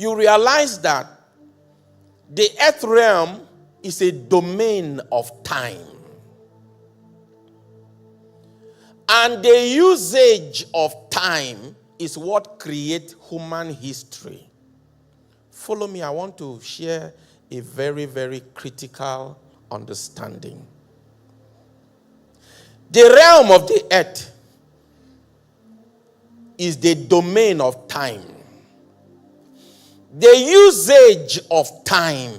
you realize that the earth realm is a domain of time. And the usage of time is what creates human history. Follow me, I want to share a very, very critical understanding. The realm of the earth is the domain of time. The usage of time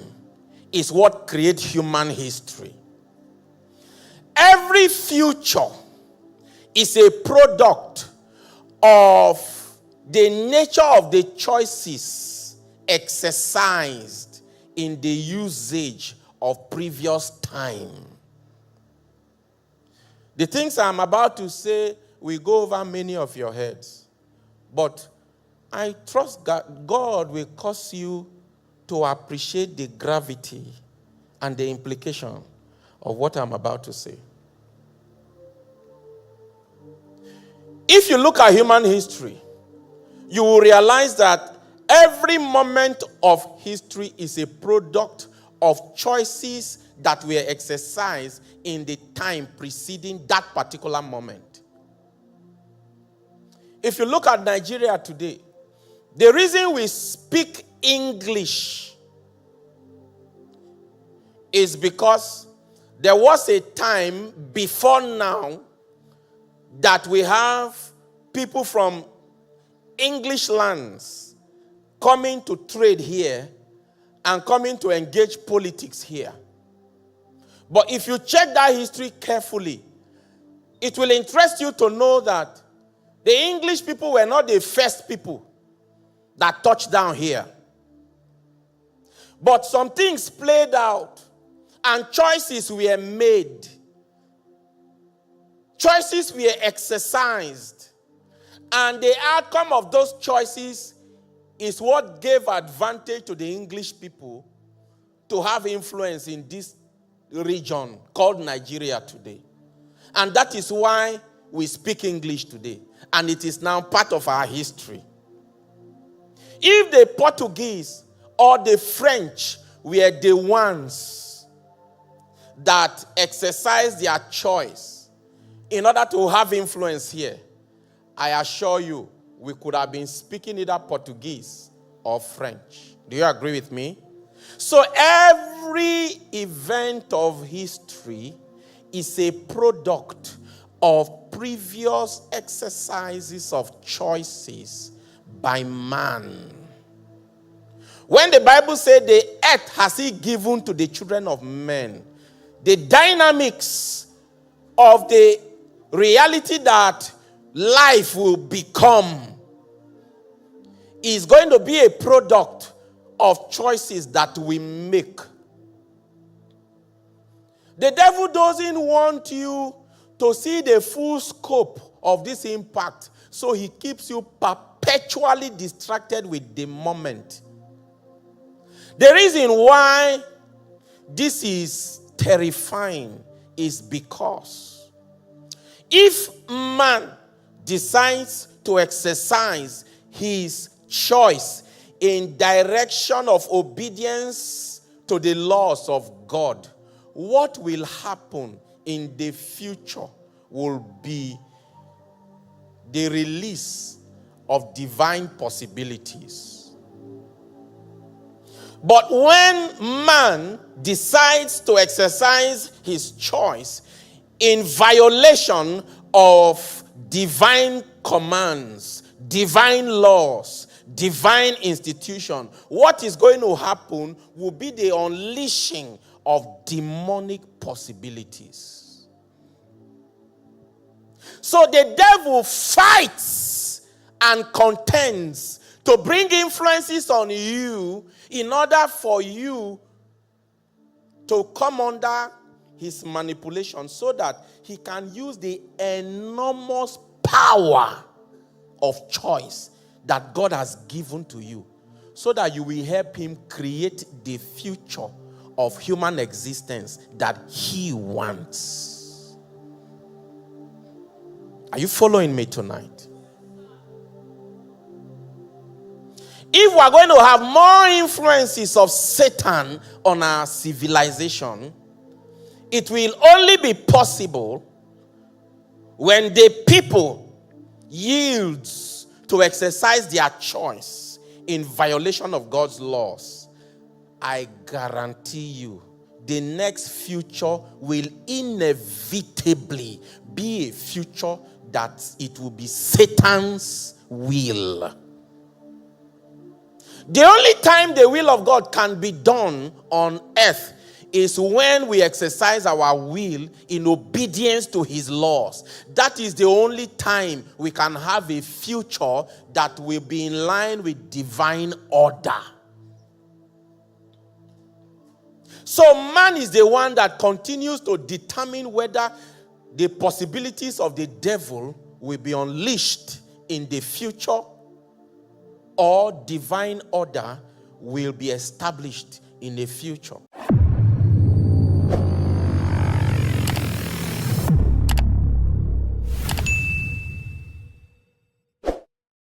is what creates human history. Every future is a product of the nature of the choices exercised in the usage of previous time. The things I'm about to say will go over many of your heads, but I trust God will cause you to appreciate the gravity and the implication of what I'm about to say. If you look at human history, you will realize that every moment of history is a product of choices that were exercised in the time preceding that particular moment. If you look at Nigeria today, the reason we speak English is because there was a time before now that we have people from English lands coming to trade here and coming to engage politics here. But if you check that history carefully, it will interest you to know that the English people were not the first people that touched down here. But some things played out and choices were made. Choices were exercised. And the outcome of those choices is what gave advantage to the English people to have influence in this region called Nigeria today. And that is why we speak English today. And it is now part of our history. If the Portuguese or the French were the ones that exercised their choice in order to have influence here, I assure you, we could have been speaking either Portuguese or French. Do you agree with me? So every event of history is a product of previous exercises of choices by man. When the Bible said the earth has he given to the children of men, the dynamics of the reality that life will become is going to be a product of choices that we make. The devil doesn't want you to see the full scope of this impact, so he keeps you perpetually distracted with the moment. The reason why this is terrifying is because if man decides to exercise his choice in direction of obedience to the laws of God, what will happen in the future will be the release of divine possibilities. But when man decides to exercise his choice in violation of divine commands, divine laws, divine institution, what is going to happen will be the unleashing of demonic possibilities. So the devil fights and contends to bring influences on you in order for you to come under his manipulation so that he can use the enormous power of choice that God has given to you so that you will help him create the future of human existence that he wants. Are you following me tonight? If we are going to have more influences of Satan on our civilization, it will only be possible when the people yields to exercise their choice in violation of God's laws. I guarantee you, the next future will inevitably be a future that it will be Satan's will. The only time the will of God can be done on earth is when we exercise our will in obedience to his laws. That is the only time we can have a future that will be in line with divine order. So man is the one that continues to determine whether the possibilities of the devil will be unleashed in the future or divine order will be established in the future.